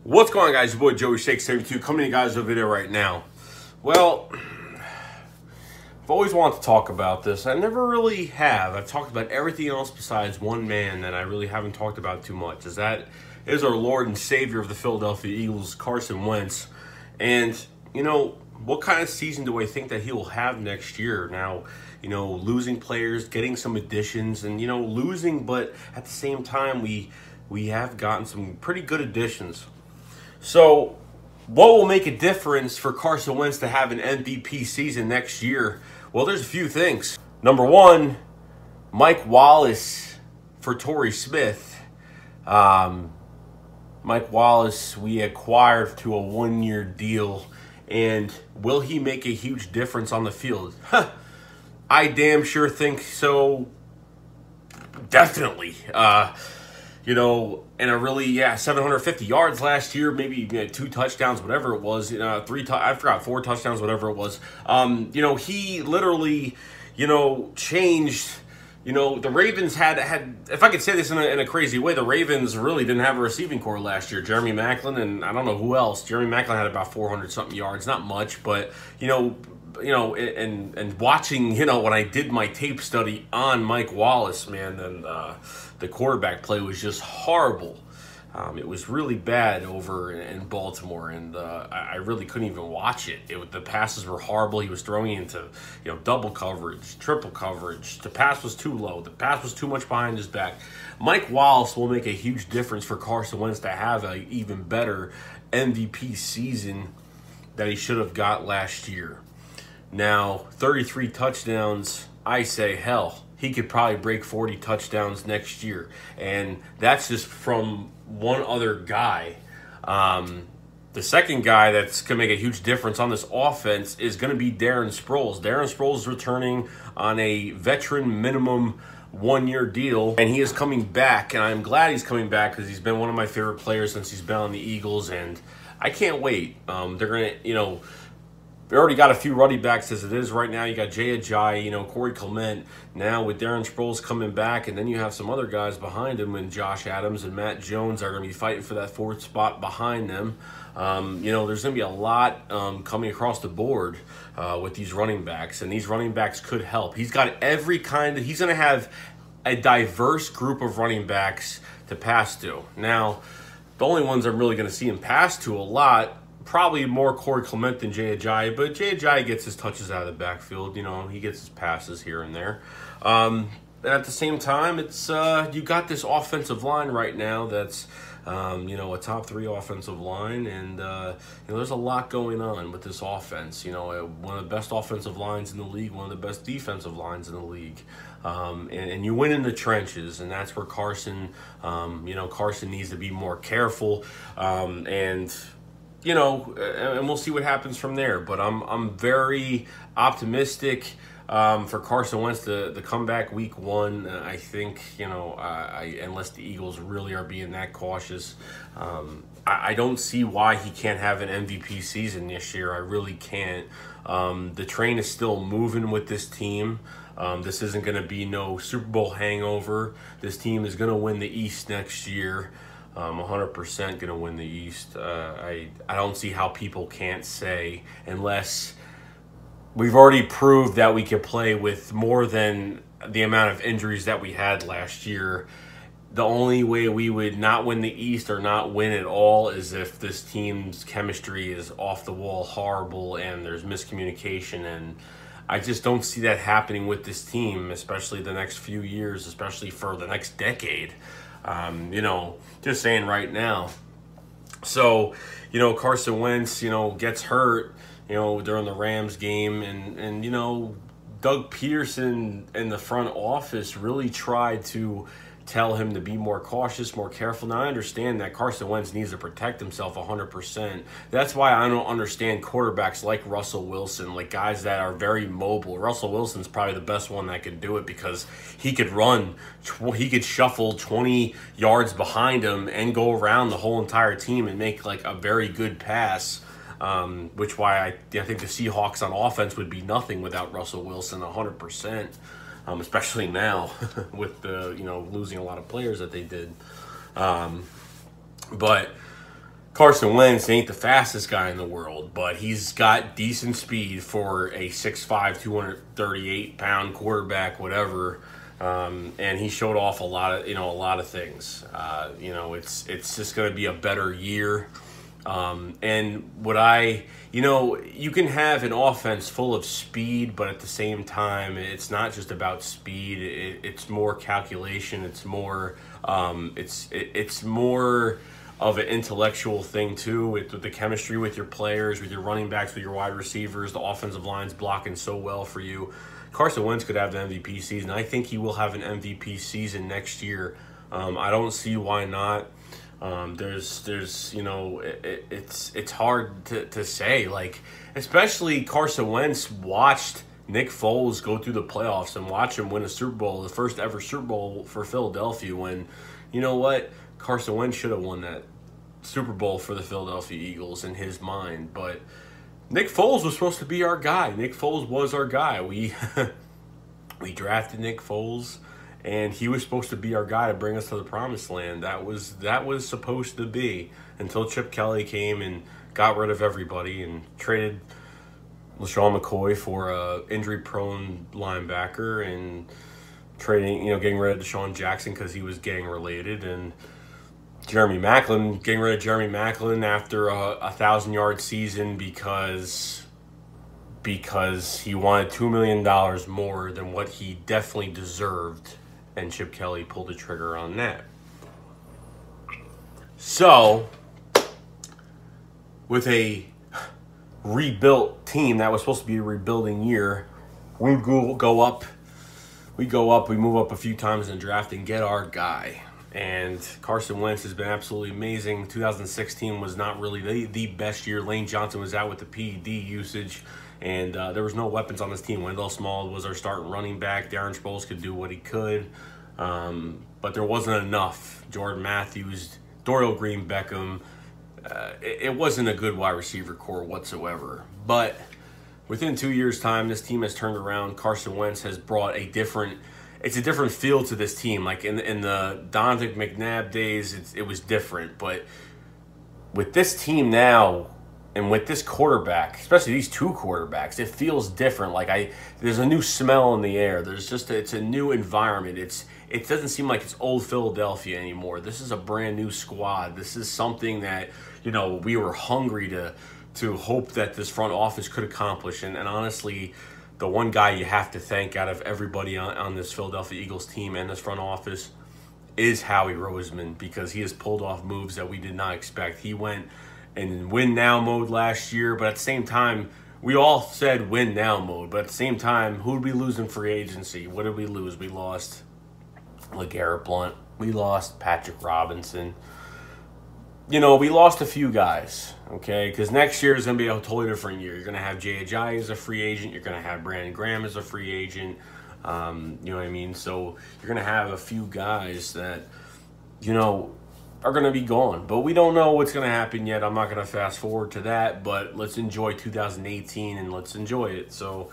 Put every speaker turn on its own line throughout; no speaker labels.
What's going on, guys? Your boy Joey Shake72 coming to you guys with a video right now. Well, I've always wanted to talk about this. I never really have. I've talked about everything else besides one man that I really haven't talked about too much. That is our Lord and Savior of the Philadelphia Eagles, Carson Wentz. And, you know, what kind of season do I think that he will have next year? Now, you know, losing players, getting some additions, and, you know, losing, but at the same time, we have gotten some pretty good additions. So, what will make a difference for Carson Wentz to have an MVP season next year? Well, there's a few things. Number one, Mike Wallace for Torrey Smith. Mike Wallace, we acquired to a one-year deal. And will he make a huge difference on the field? I damn sure think so. Definitely. You know, and a really, 750 yards last year, maybe 2 touchdowns, whatever it was, I forgot, 4 touchdowns, whatever it was. You know, he literally, you know, changed, you know, the Ravens had, if I could say this in a crazy way, the Ravens really didn't have a receiving core last year. Jeremy Maclin and I don't know who else. Jeremy Maclin had about 400-something yards, not much, but, you know, and watching, you know, when I did my tape study on Mike Wallace, man, then the quarterback play was just horrible. It was really bad over in Baltimore, and I really couldn't even watch it. The passes were horrible. He was throwing into, you know, double coverage, triple coverage. The pass was too low. The pass was too much behind his back. Mike Wallace will make a huge difference for Carson Wentz to have an even better MVP season that he should have got last year. Now, 33 touchdowns, I say, hell, he could probably break 40 touchdowns next year. And that's just from one other guy. The second guy that's going to make a huge difference on this offense is going to be Darren Sproles. Darren Sproles is returning on a veteran minimum one-year deal, and he is coming back. And I'm glad he's coming back because he's been one of my favorite players since he's been on the Eagles, and I can't wait. They're going to, you know, we already got a few running backs as it is right now. You got Jay Ajayi, you know, Corey Clement. Now with Darren Sproles coming back, and then you have some other guys behind him, and Josh Adams and Matt Jones are going to be fighting for that 4th spot behind them. You know, there's going to be a lot coming across the board with these running backs, and these running backs could help. He's got every kind of, he's going to have a diverse group of running backs to pass to. Now, the only ones I'm really going to see him pass to a lot, probably more Corey Clement than Jay Ajayi, but Jay Ajayi gets his touches out of the backfield. You know, he gets his passes here and there. And at the same time, it's you got this offensive line right now that's, you know, a top 3 offensive line, and you know, there's a lot going on with this offense. You know, one of the best offensive lines in the league, one of the best defensive lines in the league. And you win in the trenches, and that's where Carson, you know, Carson needs to be more careful, and you know, and we'll see what happens from there. But I'm very optimistic for Carson Wentz to come back week 1. I think, you know, unless the Eagles really are being that cautious, I don't see why he can't have an MVP season this year. I really can't. The train is still moving with this team. This isn't going to be no Super Bowl hangover. This team is going to win the East next year. 100% going to win the East. I don't see how people can't say, unless we've already proved that we can play with more than the amount of injuries that we had last year. The only way we would not win the East or not win at all is if this team's chemistry is off the wall horrible and there's miscommunication, and I just don't see that happening with this team, especially the next few years, especially for the next decade. You know, just saying right now. So, you know, Carson Wentz, you know, gets hurt, you know, during the Rams game, and you know, Doug Peterson in the front office really tried to tell him to be more cautious, more careful. Now, I understand that Carson Wentz needs to protect himself 100%. That's why I don't understand quarterbacks like Russell Wilson, like guys that are very mobile. Russell Wilson's probably the best one that could do it because he could run, he could shuffle 20 yards behind him and go around the whole entire team and make like a very good pass. Which why I think the Seahawks on offense would be nothing without Russell Wilson 100%. Especially now with the, you know, losing a lot of players that they did. But Carson Wentz ain't the fastest guy in the world, but he's got decent speed for a 6'5", 238-pound quarterback, whatever. And he showed off a lot of things. It's just going to be a better year. And you can have an offense full of speed, but at the same time, it's not just about speed. It's more calculation. It's more, it's more of an intellectual thing too, with the chemistry with your players, with your running backs, with your wide receivers. The offensive line's blocking so well for you. Carson Wentz could have the MVP season. I think he will have an MVP season next year. I don't see why not. It's hard to say, like, especially Carson Wentz watched Nick Foles go through the playoffs and watch him win a Super Bowl, the first ever Super Bowl for Philadelphia, when, you know what, Carson Wentz should have won that Super Bowl for the Philadelphia Eagles in his mind. But Nick Foles was supposed to be our guy. Nick Foles was our guy. We drafted Nick Foles, and he was supposed to be our guy to bring us to the promised land. That was supposed to be, until Chip Kelly came and got rid of everybody and traded LaShawn McCoy for a injury-prone linebacker, and getting rid of Deshaun Jackson because he was gang-related, and getting rid of Jeremy Maclin after a 1,000-yard season because he wanted $2 million more than what he definitely deserved, and Chip Kelly pulled the trigger on that. So, with a rebuilt team that was supposed to be a rebuilding year, we go up, we move up a few times in the draft and get our guy. And Carson Wentz has been absolutely amazing. 2016 was not really the best year. Lane Johnson was out with the PED usage, and there was no weapons on this team. Wendell Small was our starting running back. Darren Sproles could do what he could, but there wasn't enough. Jordan Matthews, Dorial Green Beckham, it wasn't a good wide receiver core whatsoever. But within 2 years' time, this team has turned around. Carson Wentz has brought a different feel to this team. Like in the Donovan McNabb days, it was different. But with this team now, and with this quarterback, especially these two quarterbacks, it feels different. Like there's a new smell in the air. It's a new environment. It doesn't seem like it's old Philadelphia anymore. This is a brand new squad. This is something that, we were hungry to hope that this front office could accomplish. And honestly, the one guy you have to thank out of everybody on this Philadelphia Eagles team and this front office is Howie Roseman, because he has pulled off moves that we did not expect. He went in win-now mode last year, but at the same time, we all said win-now mode. But at the same time, who did we lose in free agency? What did we lose? We lost LeGarrette Blount. We lost Patrick Robinson. We lost a few guys, okay? Because next year is going to be a totally different year. You're going to have Jay Ajayi as a free agent. You're going to have Brandon Graham as a free agent. You know what I mean? So you're going to have a few guys that, are going to be gone. But we don't know what's going to happen yet. I'm not going to fast forward to that. But let's enjoy 2018 and let's enjoy it. So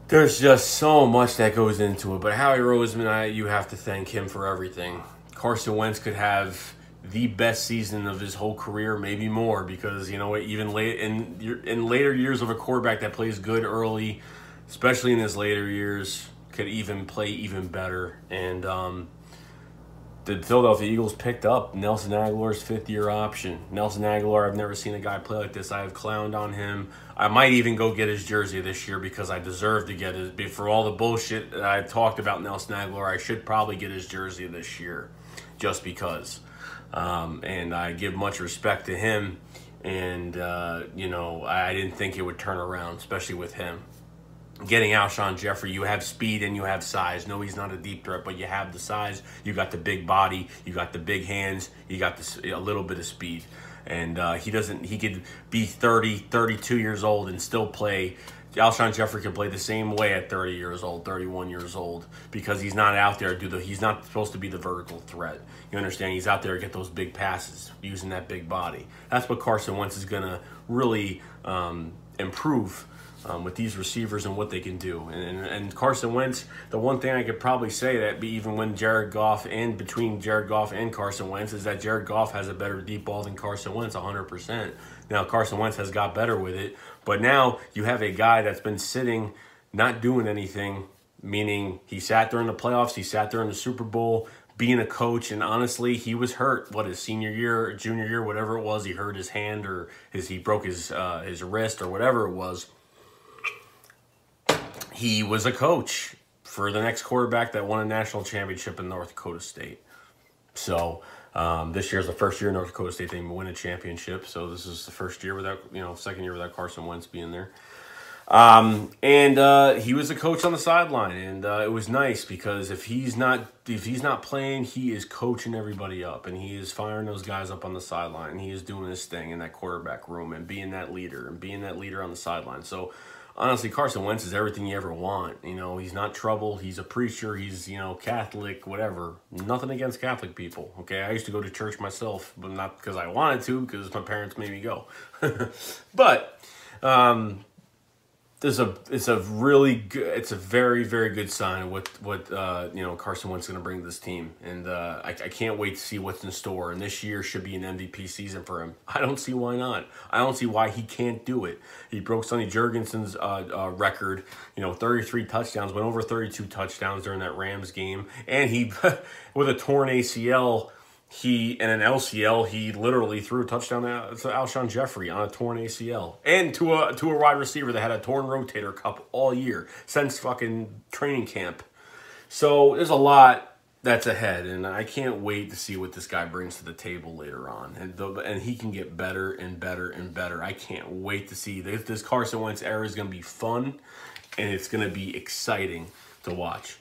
there's just so much that goes into it. But Howie Roseman, you have to thank him for everything. Carson Wentz could have the best season of his whole career, maybe more, because even in later years of a quarterback that plays good early, especially in his later years, could even play even better. And the Philadelphia Eagles picked up Nelson Aguilar's fifth-year option. Nelson Aguilar, I've never seen a guy play like this. I have clowned on him. I might even go get his jersey this year because I deserve to get it. For all the bullshit that I've talked about Nelson Aguilar, I should probably get his jersey this year just because. And I give much respect to him, and I didn't think it would turn around, especially with him. Getting Alshon Jeffrey, you have speed and you have size. No, he's not a deep threat, but you have the size. You got the big body, you got the big hands, you got a little bit of speed. And he could be 30, 32 years old and still play. Alshon Jeffrey can play the same way at 30 years old, 31 years old, because he's not out there he's not supposed to be the vertical threat. You understand? He's out there to get those big passes using that big body. That's what Carson Wentz is going to really improve with these receivers and what they can do. And Carson Wentz, the one thing I could probably say that even when Jared Goff and between Jared Goff and Carson Wentz is that Jared Goff has a better deep ball than Carson Wentz 100%. Now Carson Wentz has got better with it, but now you have a guy that's been sitting, not doing anything, meaning he sat during the playoffs, he sat during the Super Bowl, being a coach, and honestly, he was hurt. His senior year, junior year, whatever it was, he hurt his hand or he broke his wrist or whatever it was. He was a coach for the next quarterback that won a national championship in North Dakota State. So this year's the first year in North Dakota State they win a championship. So this is the first year without, second year without Carson Wentz being there. He was a coach on the sideline, and it was nice because if he's not playing, he is coaching everybody up, and he is firing those guys up on the sideline. He is doing his thing in that quarterback room and being that leader on the sideline. So honestly, Carson Wentz is everything you ever want. He's not trouble. He's a preacher. He's, Catholic, whatever. Nothing against Catholic people, okay? I used to go to church myself, but not because I wanted to, because my parents made me go. But it's a very, very good sign what Carson Wentz is going to bring to this team, and I can't wait to see what's in store. And this year should be an MVP season for him. I don't see why not. I don't see why he can't do it. He broke Sonny Jurgensen's record, 33 touchdowns, went over 32 touchdowns during that Rams game, and he with a torn ACL. And an LCL, he literally threw a touchdown to Alshon Jeffrey on a torn ACL. And to a wide receiver that had a torn rotator cuff all year, since fucking training camp. So there's a lot that's ahead, and I can't wait to see what this guy brings to the table later on. And he can get better and better and better. I can't wait to see. This Carson Wentz era is going to be fun, and it's going to be exciting to watch.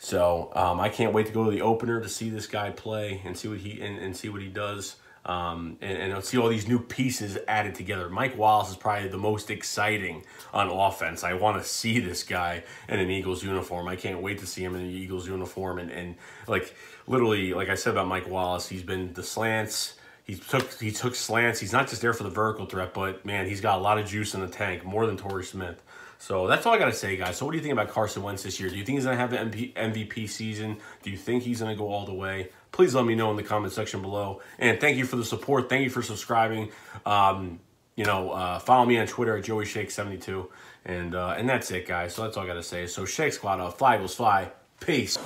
So I can't wait to go to the opener to see this guy play and see what he does, and see all these new pieces added together. Mike Wallace is probably the most exciting on offense. I want to see this guy in an Eagles uniform. I can't wait to see him in an Eagles uniform. And like literally, like I said about Mike Wallace, he's been the slants. He took slants. He's not just there for the vertical threat, but man, he's got a lot of juice in the tank, more than Torrey Smith. So that's all I got to say, guys. So what do you think about Carson Wentz this year? Do you think he's going to have an MVP season? Do you think he's going to go all the way? Please let me know in the comment section below. And thank you for the support. Thank you for subscribing. Follow me on Twitter at JoeyShake72. And that's it, guys. So that's all I got to say. So Shake Squad, Fly Eagles Fly. Peace.